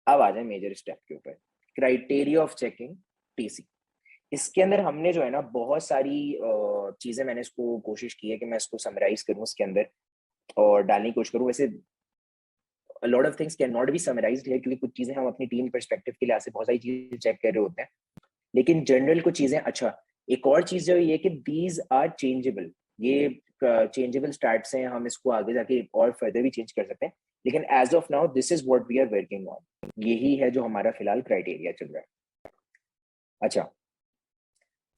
अब आ जाए major step के ऊपर, क्राइटेरिया ऑफ चेकिंग टीसी। इसके अंदर हमने जो है ना बहुत सारी चीजें, मैंने इसको कोशिश की है कि मैं इसको समराइज करूं इसके अंदर और डालने की कोशिश करूं। वैसे a lot of things cannot be summarized है, क्योंकि कुछ चीजें हम अपनी टीम पर्सपेक्टिव के लिए ऐसे बहुत सारी चीजें चेक कर रहे होते हैं, लेकिन जनरल कुछ चीजें। अच्छा, एक और चीज जो ये कि दीज आर चेंजेबल, ये चेंजेबल स्टार्ट्स हैं, हम इसको आगे जाके और फर्दर भी चेंज कर सकते हैं, लेकिन as of now this is what we are working on, यही है जो हमारा फिलहाल क्राइटेरिया चल रहा है। अच्छा,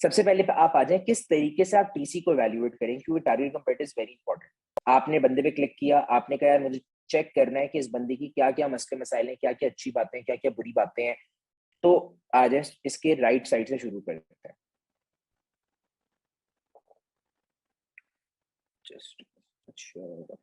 सबसे पहले आप आ जाए किस तरीके से आप टीसी को इवैल्यूएट करें, क्योंकि target compare is very important. आपने बंदे पे क्लिक किया, आपने कहा यार मुझे चेक करना है कि इस बंदे की क्या क्या मसले मसाइल हैं, क्या क्या अच्छी बातें हैं, क्या क्या बुरी बातें हैं, तो आ जाए इसके राइट साइड से शुरू कर देते हैं। जस्ट अच्छा,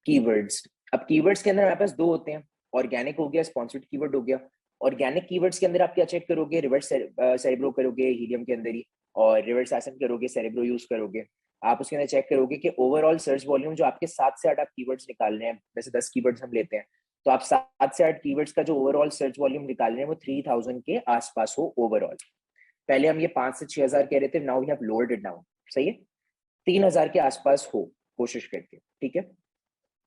कीवर्ड्स। अब कीवर्ड्स के अंदर हमारे पास दो होते हैं, ऑर्गेनिक हो गया, स्पॉन्सर्ड कीवर्ड हो गया। ऑर्गेनिक कीवर्ड्स के अंदर आप क्या चेक करोगे, रिवर्स सेरेब्रो करोगे हीलियम के अंदर ही, और रिवर्स एसिड करोगे, सेरेब्रो यूज करोगे। आप उसके अंदर चेक करोगे कि ओवरऑल सर्च वॉल्यूम जो आपके 7 से 8 आप कीवर्ड्स निकाल रहे हैं, वैसे 10 कीवर्ड्स हम लेते हैं, तो आप 7 से 8 कीवर्ड्स का जो ओवरऑल सर्च वॉल्यूम निकाल रहे हैं वो 3000 के आसपास हो ओवरऑल। पहले हम ये 5 से 6 हजार कह रहे थे, now we have lowered it down, सही है, 3000 के आसपास हो कोशिश करके, ठीक है।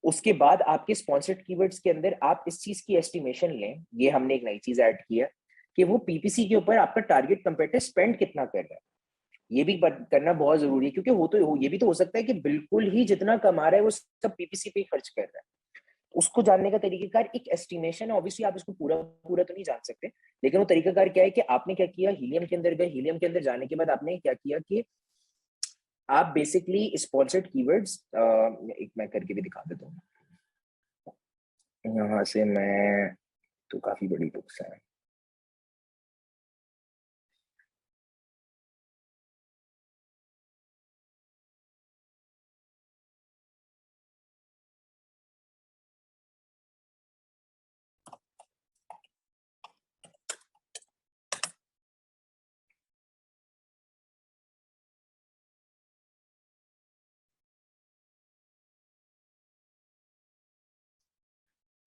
उसके बाद आपके स्पॉन्सर्ड कीवर्ड्स के अंदर आप इस चीज की एस्टिमेशन लें, ये हमने एक नई चीज ऐड की है कि वो पीपीसी के ऊपर आपका टारगेट कंपेटिटर स्पेंड कितना कर रहा है, ये भी करना बहुत जरूरी है, क्योंकि ये भी तो हो सकता है कि बिल्कुल ही जितना कमा रहा है वो सब पीपीसी पे ही खर्च कर रहा है। उसको जानने का तरीकेकार एक एस्टिमेशन है, ऑब्वियसली आप इसको पूरा पूरा तो नहीं जान सकते, लेकिन वो तरीकाकार क्या है कि आपने क्या किया, हीलियम के अंदर गए, हीलियम के अंदर जाने के बाद आपने क्या किया कि आप बेसिकली स्पॉन्सर्ड कीवर्ड्स, एक मैं करके भी दिखा देता हूँ यहाँ से, मैं तो काफी बड़ी बुक्स है।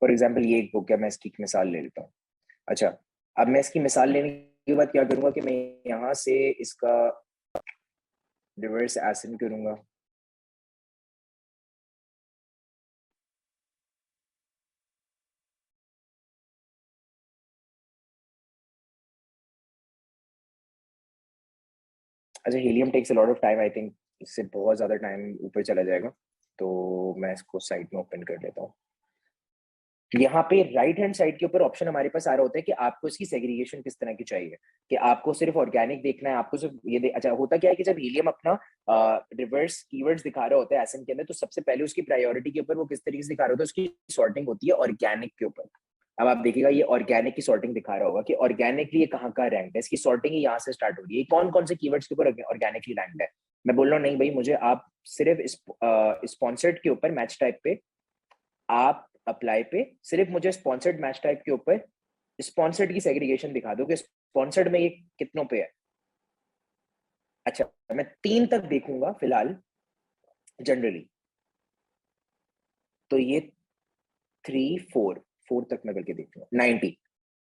फॉर एग्जाम्पल ये एक बुक है, मैं इसकी मिसाल ले लेता हूँ। अच्छा, अब मैं इसकी मिसाल लेने के बाद क्या करूंगा कि मैं यहाँ से इसका रिवर्स एसिड करूंगा। अच्छा, helium takes a lot of time, I think इससे बहुत ज्यादा टाइम ऊपर चला जाएगा, तो मैं इसको साइड में ओपन कर लेता हूँ। यहाँ पे राइट हैंड साइड के ऊपर ऑप्शन हमारे पास आ रहा होता है कि आपको इसकी सेग्रीगेशन किस तरह की चाहिए, कि आपको सिर्फ ऑर्गेनिक देखना है, आपको सिर्फ ये अच्छा, होता क्या है कि जब हीलियम अपना रिवर्स कीवर्ड्स दिखा रहा होता है एसएम के अंदर, तो सबसे पहले उसकी प्रायोरिटी के ऊपर वो किस तरीके से दिखा रहा होता है, उसकी सॉर्टिंग होती है ऑर्गेनिक के ऊपर। अब आप देखिएगा ये ऑर्गेनिक की सॉर्टिंग दिखा रहा होगा कि ऑर्गेनिकली ये कहाँ का रैंक है, इसकी सॉर्टिंग ही यहाँ से स्टार्ट हो रही है, कौन कौन से कीवर्ड्स के ऊपर ऑर्गेनिकली रैंक है। मैं बोल रहा हूँ नहीं भाई, मुझे आप सिर्फ स्पॉन्सर्ड के ऊपर मैच टाइप पे, आप अप्लाई पे सिर्फ मुझे स्पॉन्सर्ड मैच टाइप के ऊपर स्पॉन्सर्ड की सेग्रीगेशन दिखा दो कि स्पॉन्सर्ड में ये कितनों पे है। अच्छा, मैं 3 तक देखूंगा फिलहाल जनरली, तो ये 3 4 तक मैं करके देखूंगा 90,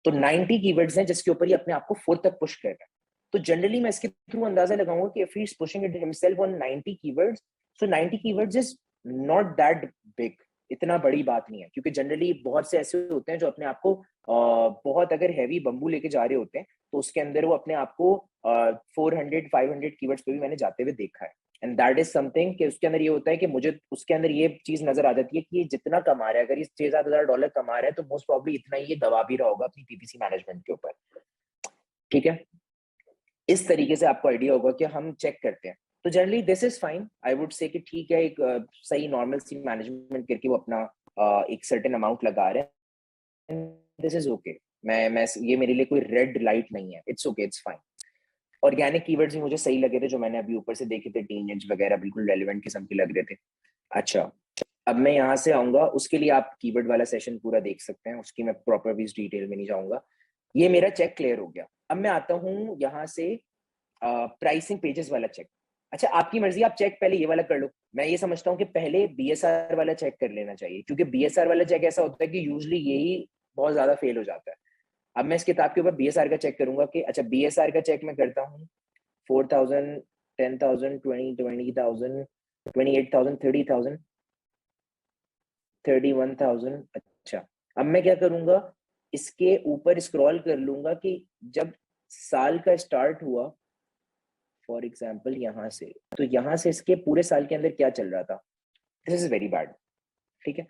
तो 90 कीवर्ड्स हैं जिसके ऊपर ये अपने आप को 4 तक पुश कर रहा है। तो जनरली मैं इसके थ्रू अंदाजा लगाऊंगा कि if he is pushing it himself on 90 keywords, so 90 keywords is not that big, इतना बड़ी बात नहीं है, क्योंकि जनरली बहुत से ऐसे होते हैं जो अपने आप को बहुत अगर हैवी बम्बू लेके जा रहे होते हैं, तो उसके अंदर वो अपने आप को 400 500 कीवर्ड्स पे भी मैंने जाते हुए देखा है। एंड दैट इज समथिंग कि उसके अंदर ये होता है कि मुझे उसके अंदर ये चीज नजर आ जाती है कि ये जितना कमा रहा है, अगर ये 6-7 हजार डॉलर कमा रहा है, तो मोस्ट प्रॉब्ली इतना ही ये दबा भी रहा होगा अपनी पीपीसी मैनेजमेंट के ऊपर, ठीक है। इस तरीके से आपको आइडिया होगा कि हम चेक करते हैं, तो generally this is fine, I would say कि ठीक है, एक सही नॉर्मल सी मैनेजमेंट करके वो अपना एक सर्टेन अमाउंट लगा रहे हैं, दिस इज ओके। मैं ये मेरे लिए कोई रेड लाइट नहीं है, it's okay, it's fine. Organic keywords भी मुझे सही लगे थे जो मैंने अभी ऊपर से देखे थे, टीनेज वगैरह बिल्कुल रेलिवेंट किस्म के लग रहे थे। अच्छा, अब मैं यहाँ से आऊंगा, उसके लिए आप कीवर्ड वाला सेशन पूरा देख सकते हैं, उसकी मैं प्रॉपर भी डिटेल में नहीं जाऊंगा। ये मेरा चेक क्लियर हो गया। अब मैं आता हूँ यहाँ से प्राइसिंग पेजेस वाला चेक। अच्छा, आपकी मर्जी, आप चेक पहले ये वाला कर लो, मैं ये समझता हूँ कि पहले बीएसआर वाला चेक कर लेना चाहिए, क्योंकि बीएसआर वाला चेक ऐसा होता है कि यूजली यही बहुत ज्यादा फेल हो जाता है। अब मैं इस किताब के ऊपर बीएसआर का चेक करूंगा कि अच्छा बीएसआर का चेक मैं करता हूँ 4,000, 10,000, 20,000, 28,000, 30,000, 31,000। अच्छा, अब मैं क्या करूंगा, इसके ऊपर स्क्रॉल कर लूंगा कि जब साल का स्टार्ट हुआ फॉर एग्जाम्पल यहाँ से, तो यहाँ से इसके पूरे साल के अंदर क्या चल रहा था। दिस इज वेरी बैड, ठीक है,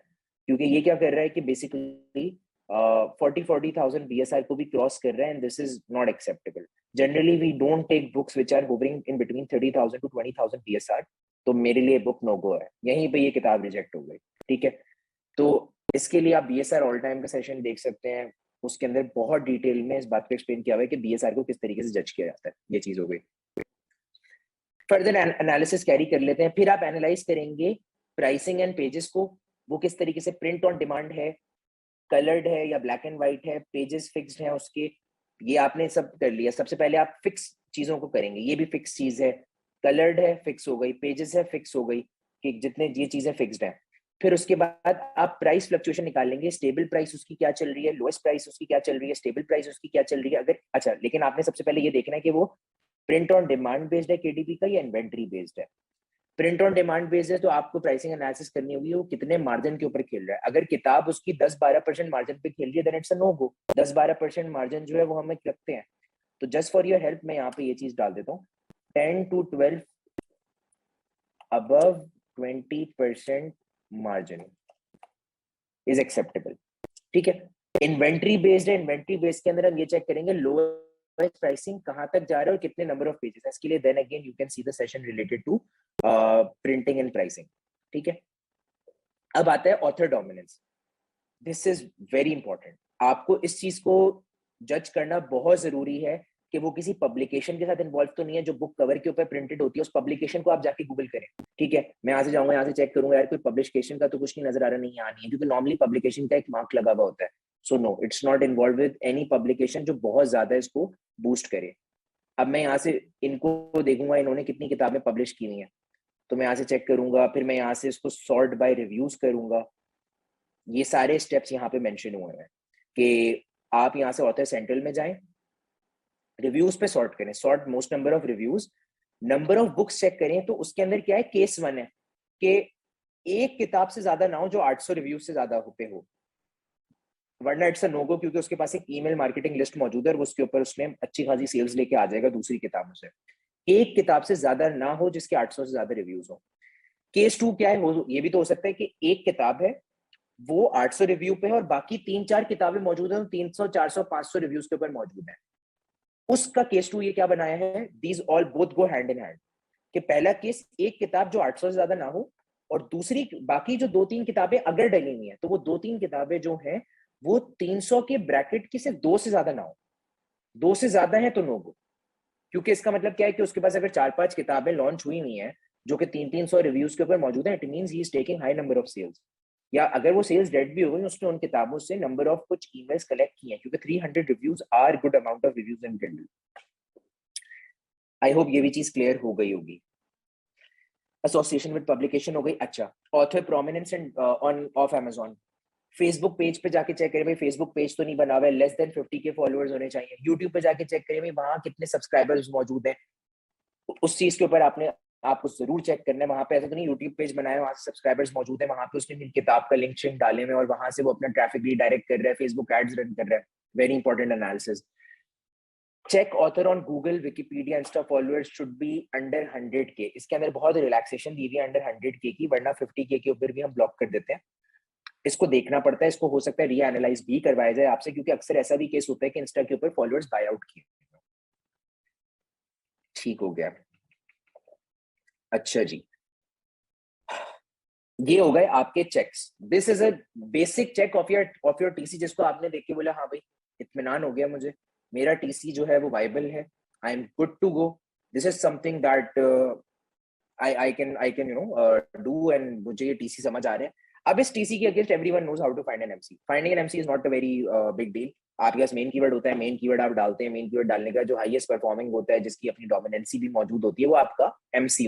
क्योंकि ये क्या कर रहा है कि बेसिकली 40,000 BSR को भी क्रॉस कर रहा है, and this is not acceptable. Generally we don't take books which are hovering in between 30,000 to 20,000 BSR, तो मेरे लिए बुक नो गो है, यहीं पे ये किताब रिजेक्ट हो गई, ठीक है। तो इसके लिए आप BSR ऑल टाइम का सेशन देख सकते हैं, उसके अंदर बहुत डिटेल में इस बात को एक्सप्लेन किया हुआ है कि BSR को किस तरीके से जज किया जाता है। ये चीज हो गई। फर्दर एनालिसिस कैरी कर लेते हैं, फिर आप एनालाइज करेंगे प्राइसिंग एंड पेजेस को, वो किस तरीके से प्रिंट ऑन डिमांड है, कलर्ड है या ब्लैक एंड व्हाइट है, पेजेस फिक्स्ड है उसके, ये आपने सब कर लिया। सबसे पहले आप फिक्स चीजों को करेंगे, ये भी फिक्स चीज है, कलर्ड है फिक्स हो गई, पेजेस है फिक्स हो गई, कि जितने ये चीजें फिक्स्ड हैं। फिर उसके बाद आप प्राइस फ्लक्चुएशन निकालेंगे, स्टेबल प्राइस उसकी क्या चल रही है, लोएस्ट प्राइस उसकी क्या चल रही है, स्टेबल प्राइस उसकी क्या चल रही है। अगर अच्छा, लेकिन आपने सबसे पहले ये देखना है कि वो प्रिंट ऑन डिमांड बेस्ड है KDP का या इन्वेंट्री बेस्ड है। प्रिंट ऑन डिमांड बेस्ड है तो आपको प्राइसिंग एनालिसिस करनी होगी वो कितने मार्जिन के ऊपर खेल रहा है। अगर किताब उसकी 10-12% मार्जिन पे खेल रही है then it's a no go. 10-12% margin जो है वो हमें रखते हैं। तो जस्ट फॉर योर हेल्प मैं यहाँ पे ये चीज डाल देता हूँ, 10 to 12 above 20% margin is acceptable, ठीक है। इन्वेंट्री बेस्ड है, इन्वेंट्री बेस्ड के अंदर हम ये चेक करेंगे लोएस्ट प्राइसिंग कहां तक जा रहा है और कितने नंबर ऑफ पेजेस है इसके लिए। Then again you can see the session related to printing and pricing, ठीक है। अब आता है author dominance. This is very important. आपको इस चीज को जज करना बहुत जरूरी है कि वो किसी पब्लिकेशन के साथ इन्वॉल्व तो नहीं है जो बुक कवर के ऊपर प्रिंटेड होती है। उस पब्लिकेशन को आप जाके गूगल करें, ठीक है। मैं यहाँ से जाऊंगा, यहाँ से चेक करूंगा, यार कोई पब्लिकेशन का तो कुछ नहीं नजर आ रहा, नहीं यहाँ नहीं है, क्योंकि नॉर्मली पब्लिकेशन का एक मार्क लगा हुआ होता है। So no, it's not involve with any publication जो बहुत ज्यादा इसको बूस्ट करे। अब मैं यहाँ से इनको देखूंगा इन्होंने कितनी किताबें पब्लिश की हुई हैं, तो मैं यहाँ से चेक करूंगा, फिर मैं यहाँ से इसको सॉर्ट बाय रिव्यूज करूंगा। ये सारे स्टेप्स यहाँ पे मेंशन हुए हैं कि आप यहाँ से ऑथर सेंट्रल में जाएं, रिव्यूज पे सॉर्ट करें, sort most number of reviews, number of books check करें। तो उसके अंदर क्या है, केस 1 है कि एक किताब से ज्यादा ना हो जो 800 रिव्यूज से ज्यादा पे हो, वरना इट्स अ नो गो, क्योंकि उसके पास एक ईमेल मार्केटिंग लिस्ट मौजूद है और उसके ऊपर उसने अच्छी खासी सेल्स लेके आ जाएगा दूसरी किताबों से। एक किताब से ज्यादा ना हो जिसके 800 से ज्यादा रिव्यूज हो। केस 2 क्या है, हो ये भी तो हो सकता है कि एक किताब है वो 800 रिव्यू पे है और बाकी 3-4 किताबें मौजूद हैं 300, 400, 500 रिव्यूज के ऊपर मौजूद है। उसका केस 2 ये क्या बनाया है, these all both go hand in hand, कि पहला केस एक किताब जो 800 से ज्यादा ना हो, और दूसरी बाकी जो 2-3 किताबें अगर डली हुई है तो वो 2-3 किताबें जो हैं वो 300 के ब्रैकेट की से 2 से ज्यादा ना हो। 2 से ज्यादा है तो नो गो, क्योंकि इसका मतलब क्या है कि उसके पास अगर 4-5 किताबें लॉन्च हुई हुई हैं जो कि 300-300 रिव्यूज के ऊपर मौजूद है, it means he is taking high number of sales. या अगर वो सेल्स डेड भी हो गई, उसने उन किताबों से नंबर ऑफ कुछ ईमेल्स कलेक्ट किए हैं, क्योंकि 300 reviews are good amount of reviews in general. I hope ये भी चीज क्लियर हो गई होगी। एसोसिएशन विद पब्लिकेशन हो गई। अच्छा, author prominence and on off Amazon, Facebook page पे जाके चेक करें भाई, फेसबुक पेज तो नहीं बना हुआ है, लेस देन 50 के फॉलोअर्स होने चाहिए। यूट्यूब पे जाके चेक करें भाई वहां कितने सब्सक्राइबर्स मौजूद हैं, उस चीज के ऊपर आपको जरूर चेक करना है। वहां पे ऐसा तो नहीं यूट्यूब पेज बनाया वहां से सब्सक्राइबर्स मौजूद है, वहां पे उसने किताब का लिंक शिंक डाले हुए और वहां से वो अपना ट्रैफिक रीडायरेक्ट कर रहा है, फेसबुक एड्स रन कर रहा है। Very important analysis. Check author on Google, Wikipedia, Insta followers should be under 100K। इसके अंदर बहुत रिलैक्सेशन दी हुई है अंडर 100K की, वरना 50K के ऊपर भी हम ब्लॉक कर देते हैं। इसको देखना पड़ता है, इसको हो सकता है री एनालाइज भी करवाया जाए आपसे, क्योंकि अक्सर ऐसा भी केस होता है कि इंस्टा के ऊपर फॉलोअर्स बाय आउट किए। ठीक हो गया। अच्छा जी, ये हो गए आपके checks. This is a basic check of your TC, जिसको आपने देख के बोला हाँ भाई इत्मीनान हो गया मुझे, मेरा टीसी जो है वो वाइबल है, I am good to go. This is something that I can do, and मुझे ये टीसी समझ आ रहे हैं। अब इस टीसी के against everyone knows how to find an MC. Finding an MC is not a very big deal. आपके पास मेन कीवर्ड होता है, मेन कीवर्ड आप डालते हैं, मेन कीवर्ड डालने का जो हाईएस्ट परफॉर्मिंग होता है, जिसकी अपनी डोमिनेंसी भी मौजूद होती है, वो आपका एमसी